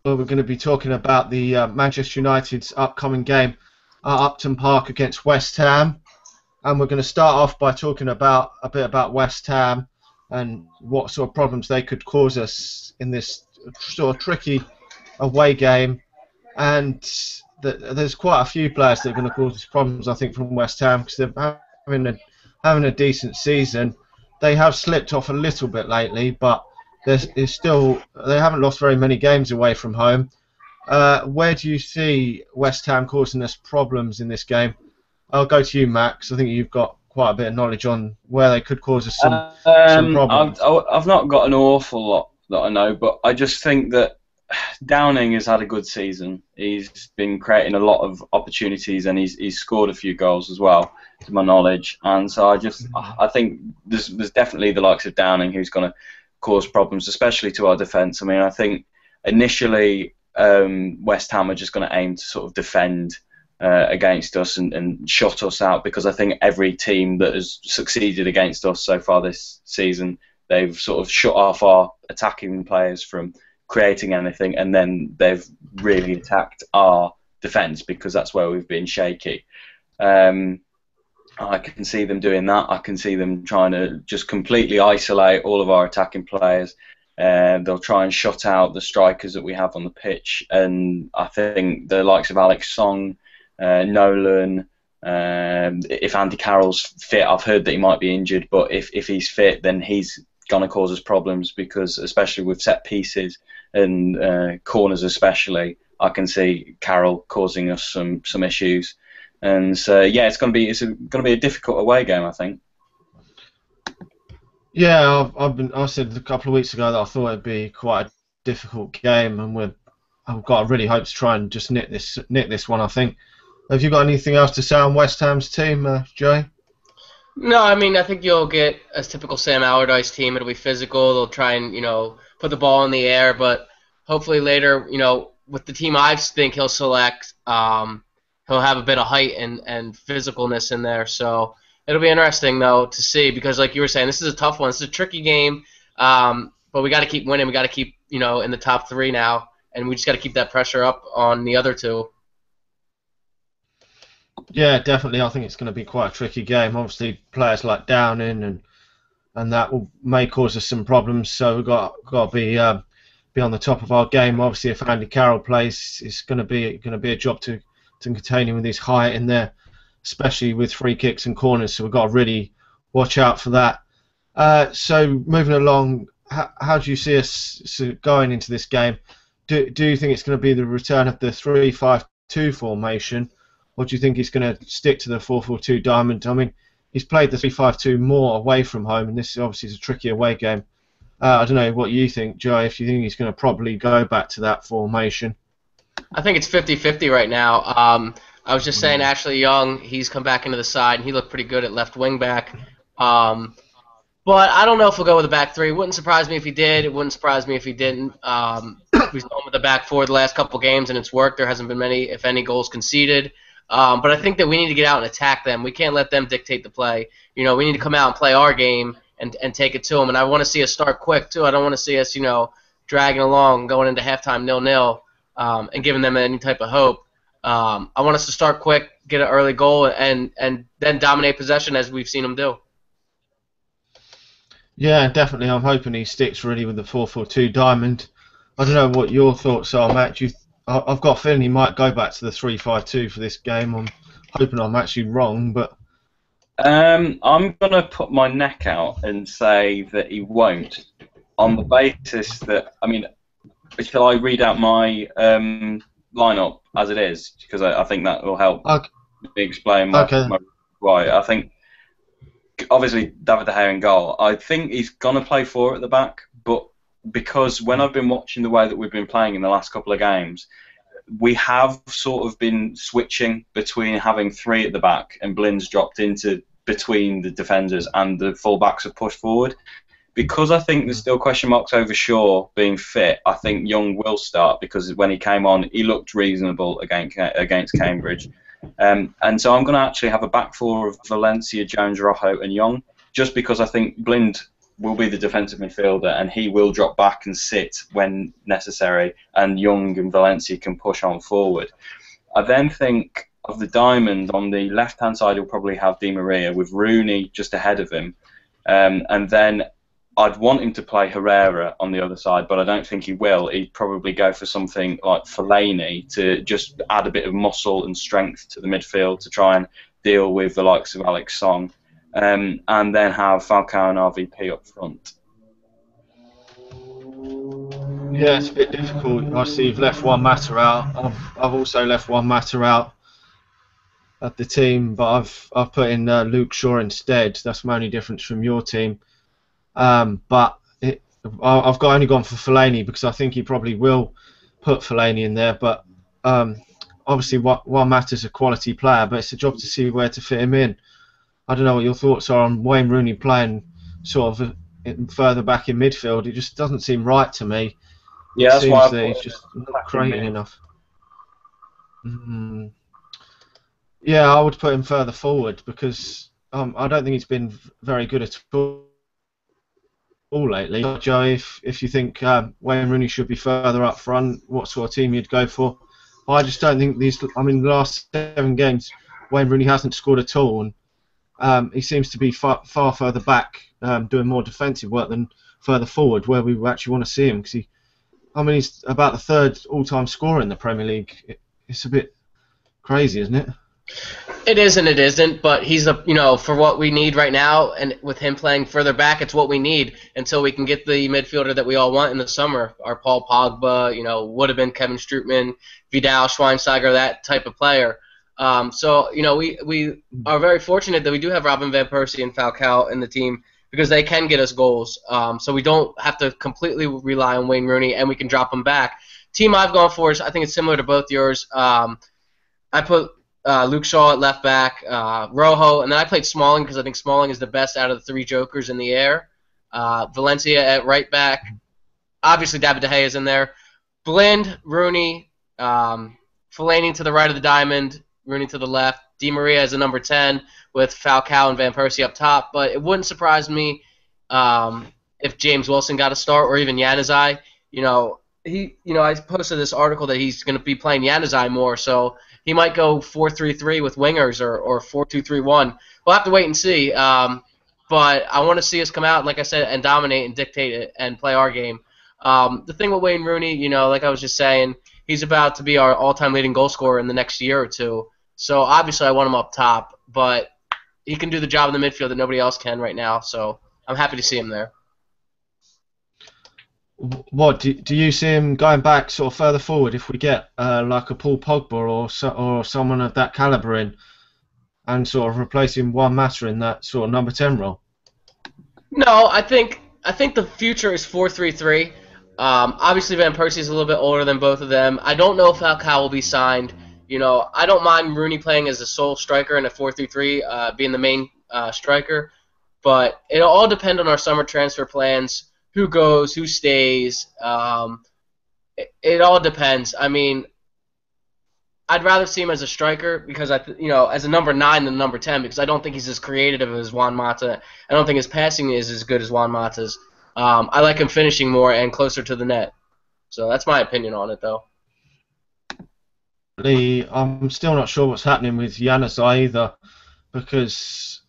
we're going to be talking about the Manchester United's upcoming game at Upton Park against West Ham. And we're going to start off by talking about a bit about West Ham and what sort of problems they could cause us in this sort of tricky away game. And there's quite a few players that are going to cause us problems, I think, from West Ham because they're having a decent season. They have slipped off a little bit lately, but there's still they haven't lost very many games away from home. Where do you see West Ham causing us problems in this game? I'll go to you, Max. I think you've got quite a bit of knowledge on where they could cause us some problems. I've not got an awful lot that I know, but I just think that Downing has had a good season. He's been creating a lot of opportunities, and he's scored a few goals as well, to my knowledge. And so I think there's definitely the likes of Downing who's going to cause problems, especially to our defence. I mean, I think initially West Ham are just going to aim to sort of defend against us and shut us out, because I think every team that has succeeded against us so far this season, they've sort of shut off our attacking players from creating anything, and then they've really attacked our defence because that's where we've been shaky. I can see them doing that. I can see them trying to just completely isolate all of our attacking players. They'll try and shut out the strikers that we have on the pitch, and I think the likes of Alex Song, Nolan, if Andy Carroll's fit, I've heard that he might be injured, but if he's fit, then he's going to cause us problems, because especially with set pieces and corners especially, I can see Carroll causing us some issues. And so yeah, it's going to be a difficult away game, I think. Yeah, I said a couple of weeks ago that I thought it'd be quite a difficult game, and I've got really hope to try and just nick this one, I think. Have you got anything else to say on West Ham's team, Jay? No, I mean, I think you'll get a typical Sam Allardyce team. It'll be physical. They'll try and, put the ball in the air, but hopefully later, with the team I think he'll select, he'll have a bit of height and physicalness in there. So it'll be interesting, though, to see, because like you were saying, this is a tough one. This is a tricky game, but we got to keep winning. We got to keep, in the top three now, and we just got to keep that pressure up on the other two. Yeah, definitely. I think it's going to be quite a tricky game. Obviously, players like Downing and that may cause us some problems. So we've got to be on the top of our game. Obviously, if Andy Carroll plays, it's going to be a job to contain him with his height in there, especially with free kicks and corners. So we've got to really watch out for that. So moving along, how do you see us going into this game? Do you think it's going to be the return of the 3-5-2 formation? Or do you think he's going to stick to the 4-4-2 diamond? I mean, he's played the 3-5-2 more away from home, and this obviously is a tricky away game. I don't know what you think, Joe, if you think he's going to probably go back to that formation. I think it's 50-50 right now. I was just saying Ashley Young, he's come back into the side, and he looked pretty good at left wing back. But I don't know if he'll go with a back three. It wouldn't surprise me if he did. It wouldn't surprise me if he didn't. We've gone with the back four the last couple games, and it's worked. There hasn't been many, if any, goals conceded. But I think that we need to get out and attack them. We can't let them dictate the play. We need to come out and play our game and take it to them. And I want to see us start quick, too. I don't want to see us, dragging along, going into halftime 0-0, and giving them any type of hope. I want us to start quick, get an early goal, and then dominate possession as we've seen them do. Yeah, definitely. I'm hoping he sticks really with the 4-4-2 diamond. I don't know what your thoughts are, Matt. I've got a feeling he might go back to the 3-5-2 for this game. I'm hoping I'm actually wrong, but I'm going to put my neck out and say that he won't, on the basis that, I mean, shall I read out my lineup as it is? Because I think that will help me explain why. I think, obviously, David De Gea in goal. I think he's going to play 4 at the back, but because when I've been watching the way that we've been playing in the last couple of games, we have sort of been switching between having 3 at the back and Blind's dropped into between the defenders and the full-backs have pushed forward. Because I think there's still question marks over Shaw being fit, I think Young will start, because when he came on, he looked reasonable against Cambridge. And so I'm going to actually have a back 4 of Valencia, Jones, Rojo and Young, just because I think Blind will be the defensive midfielder, and he will drop back and sit when necessary, and Young and Valencia can push on forward. I then think of the diamond on the left-hand side, he'll probably have Di Maria with Rooney just ahead of him, and then I'd want him to play Herrera on the other side, but I don't think he will. He'd probably go for something like Fellaini to just add a bit of muscle and strength to the midfield to try and deal with the likes of Alex Song, and then have Falcao and RVP up front. Yeah, it's a bit difficult. I see you've left Juan Mata out. I've also left Juan Mata out of the team, but I've put in Luke Shaw instead. That's my only difference from your team. But I've only gone for Fellaini because I think he probably will put Fellaini in there. But obviously, Juan Mata's a quality player, but it's a job to see where to fit him in. I don't know what your thoughts are on Wayne Rooney playing sort of further back in midfield. It just doesn't seem right to me. Yeah, it seems that he's just not creating enough. Yeah, I would put him further forward because I don't think he's been very good at all lately. Joe, if you think Wayne Rooney should be further up front, what sort of team you'd go for? I just don't think the last 7 games, Wayne Rooney hasn't scored at all, and he seems to be far further back, doing more defensive work than further forward, where we actually want to see him. Because he's about the 3rd all-time scorer in the Premier League. It's a bit crazy, isn't it? It is and it isn't, but he's for what we need right now, and with him playing further back, it's what we need until we can get the midfielder that we all want in the summer. Our Paul Pogba, would have been Kevin Strootman, Vidal, Schweinsteiger, that type of player. So we are very fortunate that we do have Robin van Persie and Falcao in the team because they can get us goals. So we don't have to completely rely on Wayne Rooney, and we can drop him back. Team I've gone for is, I think it's similar to both yours. I put Luke Shaw at left back, Rojo, and then I played Smalling because I think Smalling is the best out of the 3 jokers in the air. Valencia at right back. Obviously, David De Gea is in there. Blind, Rooney, Fellaini to the right of the diamond, Rooney to the left. Di Maria is a number 10 with Falcao and Van Persie up top. But it wouldn't surprise me if James Wilson got a start or even Januzaj. I posted this article that he's going to be playing Januzaj more, so he might go 4-3-3 with wingers or 4-2-3-1. We'll have to wait and see. But I want to see us come out, like I said, and dominate and dictate it and play our game. The thing with Wayne Rooney, like I was just saying, he's about to be our all-time leading goal scorer in the next year or two. So obviously I want him up top, but he can do the job in the midfield that nobody else can right now. So I'm happy to see him there. What do you see him going back sort of further forward if we get like a Paul Pogba or someone of that caliber in, and sort of replacing Juan Mata in that sort of number 10 role? No, I think the future is 4-3-3. Obviously Van Persie is a little bit older than both of them. I don't know if Falcao will be signed. I don't mind Rooney playing as a sole striker in a 4-3-3, being the main striker, but it'll all depend on our summer transfer plans. Who goes, who stays. It all depends. I'd rather see him as a striker because as a number 9 than number 10 because I don't think he's as creative as Juan Mata. I don't think his passing is as good as Juan Mata's. I like him finishing more and closer to the net. So that's my opinion on it, though. I'm still not sure what's happening with Januzaj either, because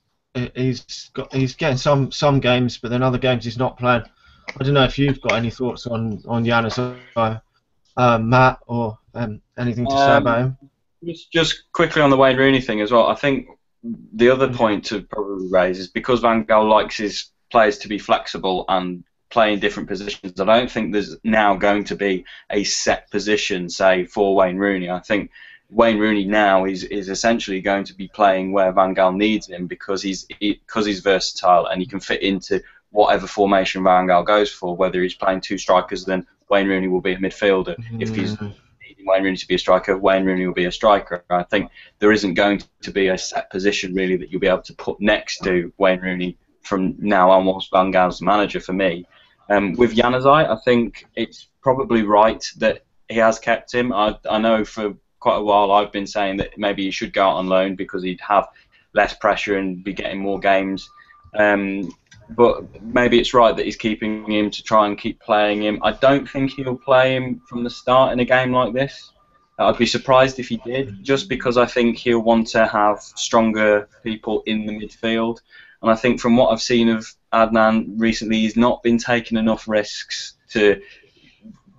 he's getting some games, but then other games he's not playing. I don't know if you've got any thoughts on Januzaj, Matt, or anything to say about him. Just quickly on the Wayne Rooney thing as well. I think the other point to probably raise is because Van Gaal likes his players to be flexible and play in different positions. I don't think there's now going to be a set position, say, for Wayne Rooney. I think Wayne Rooney now is essentially going to be playing where Van Gaal needs him because he's versatile and he can fit into whatever formation Van Gaal goes for. Whether he's playing 2 strikers, then Wayne Rooney will be a midfielder. If he's needing Wayne Rooney to be a striker, Wayne Rooney will be a striker. I think there isn't going to be a set position really that you'll be able to put next to Wayne Rooney from now on once Van Gaal's manager for me. With Januzaj, I think it's probably right that he has kept him. I know for quite a while I've been saying that maybe he should go out on loan because he'd have less pressure and be getting more games. but maybe it's right that he's keeping him to try and keep playing him. I don't think he'll play him from the start in a game like this. I'd be surprised if he did, just because I think he'll want to have stronger people in the midfield. And I think from what I've seen of Adnan recently, he's not been taking enough risks to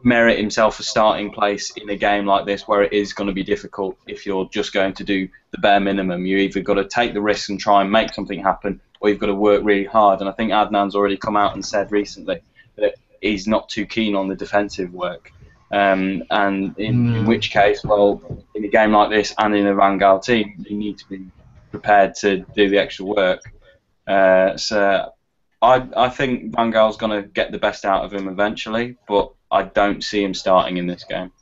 merit himself a starting place in a game like this, where it is going to be difficult if you're just going to do the bare minimum. You either got to take the risks and try and make something happen, or you've got to work really hard. And I think Adnan's already come out and said recently that he's not too keen on the defensive work. And in which case, well, in a game like this and in a Van Gaal team, you need to be prepared to do the extra work. So I think Van Gaal's going to get the best out of him eventually, but I don't see him starting in this game.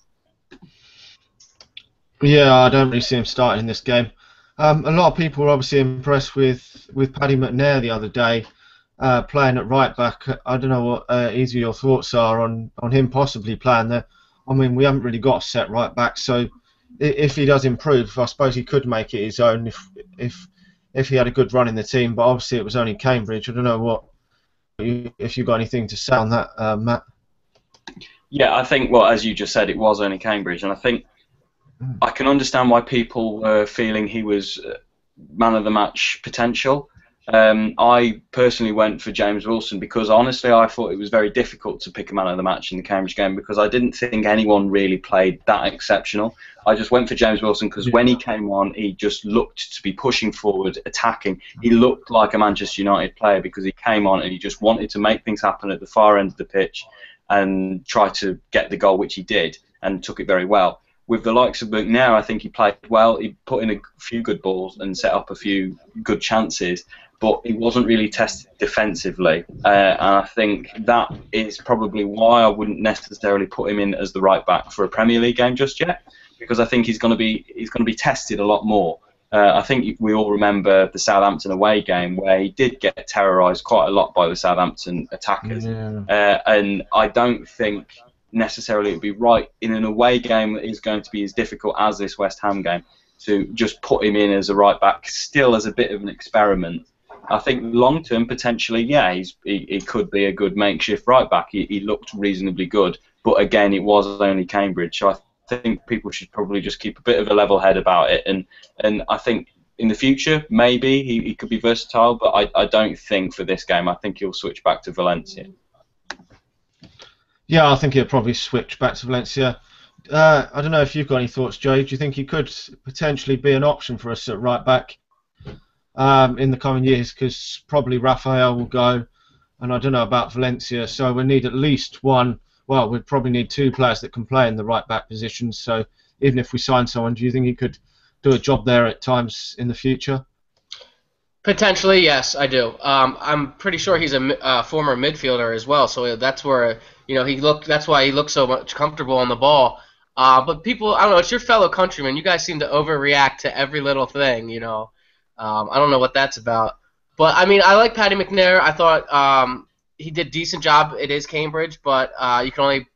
Yeah, I don't really see him starting in this game. A lot of people were obviously impressed with Paddy McNair the other day, playing at right back. I don't know what either your thoughts are on him possibly playing there. I mean, we haven't really got a set right back, so if he does improve, I suppose he could make it his own if he had a good run in the team. But obviously, it was only Cambridge. I don't know if you got anything to say on that, Matt. Yeah, I think, well, as you just said, it was only Cambridge, and I think I can understand why people were feeling he was man of the match potential. I personally went for James Wilson because honestly I thought it was very difficult to pick a man of the match in the Cambridge game because I didn't think anyone really played that exceptional. I just went for James Wilson because when he came on, he just looked to be pushing forward, attacking. He looked like a Manchester United player because he came on and he just wanted to make things happen at the far end of the pitch and try to get the goal, which he did, and took it very well. With the likes of McNair, I think he played well. He put in a few good balls and set up a few good chances, but he wasn't really tested defensively. And I think that is probably why I wouldn't necessarily put him in as the right back for a Premier League game just yet, because I think he's going to be tested a lot more. I think we all remember the Southampton away game where he did get terrorised quite a lot by the Southampton attackers, and I don't think necessarily it would be right in an away game that is going to be as difficult as this West Ham game to just put him in as a right back, still as a bit of an experiment. I think long term potentially, yeah, he could be a good makeshift right back. He looked reasonably good, but again, it was only Cambridge, so I think people should probably just keep a bit of a level head about it. And I think in the future, maybe he could be versatile, but I don't think for this game. I think he'll switch back to Valencia. Yeah, I think he'll probably switch back to Valencia. I don't know if you've got any thoughts, Joe. Do you think he could potentially be an option for us at right back in the coming years? Because probably Rafael will go, and I don't know about Valencia, so we need at least one. Well, we'd probably need two players that can play in the right back position. So even if we sign someone, do you think he could do a job there at times in the future? Potentially, yes, I do. I'm pretty sure he's a former midfielder as well, so that's where that's why he looks so much comfortable on the ball. But people, I don't know, it's your fellow countrymen. You guys seem to overreact to every little thing, I don't know what that's about. But I mean, I like Paddy McNair. I thought he did a decent job. It is Cambridge, but you can only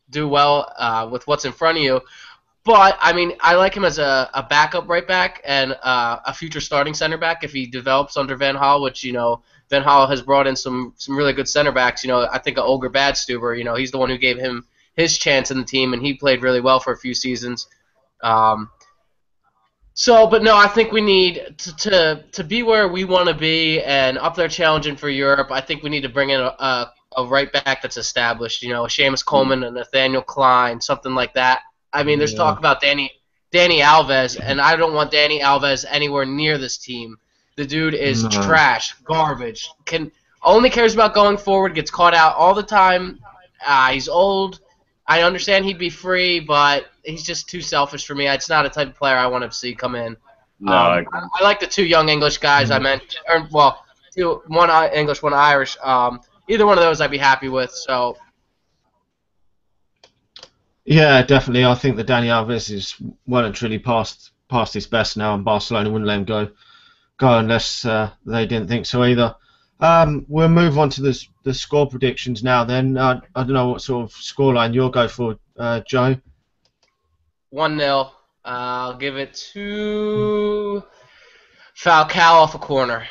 do well with what's in front of you. But I mean, I like him as a backup right back and a future starting center back if he develops under Van Gaal, which Van Gaal has brought in some really good center backs. I think of Olger Badstuber. He's the one who gave him his chance in the team, and he played really well for a few seasons. But no, I think we need to be where we want to be and up there challenging for Europe. I think we need to bring in a right back that's established. A Seamus Coleman, a Nathaniel Klein, something like that. I mean, there's talk about Dani Alves, and I don't want Dani Alves anywhere near this team. The dude is trash, garbage. Only cares about going forward, gets caught out all the time. He's old. I understand he'd be free, but he's just too selfish for me. It's not a type of player I want to see come in. No, I like the two young English guys I mentioned. One English, one Irish. Either one of those I'd be happy with. So. Yeah, definitely. I think that Dani Alves is well and truly past his best now, and Barcelona wouldn't let him go unless they didn't think so either. We'll move on to the score predictions now. Then I don't know what sort of scoreline you'll go for, Joe. 1-0. I'll give it to Falcao off a corner.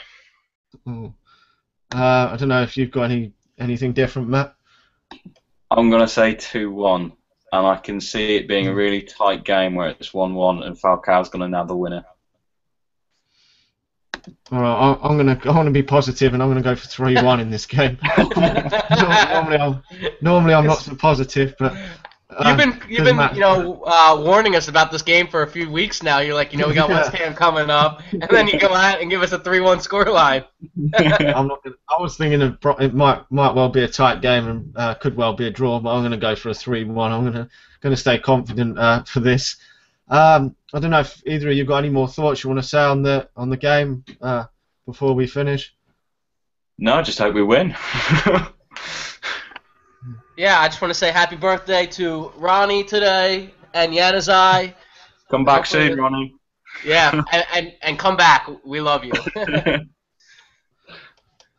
I don't know if you've got anything different, Matt. I'm going to say 2-1, and I can see it being a really tight game where it's 1-1, and Falcao's going to nab the winner. All right, I'm gonna be positive, and I'm gonna go for 3-1 in this game. normally I'm not so positive, but You've been Matt, warning us about this game for a few weeks now. You're like, we got West Ham coming up, and then you go out and give us a 3-1 scoreline. I was thinking it might well be a tight game and could well be a draw, but I'm gonna go for a 3-1. I'm gonna stay confident for this. I don't know if either of you got any more thoughts you want to say on the game before we finish. No, I just hope we win. Yeah, I just want to say happy birthday to Ronnie today and Yanazai. Come back soon, Ronnie. Yeah, and come back. We love you.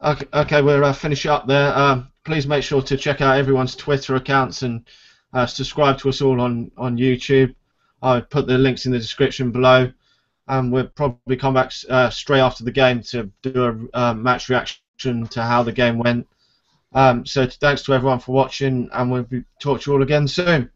Okay, we'll finish up there. Please make sure to check out everyone's Twitter accounts and subscribe to us all on YouTube. I'll put the links in the description below, and we'll probably come back straight after the game to do a match reaction to how the game went. So thanks to everyone for watching, and we'll talk to you all again soon.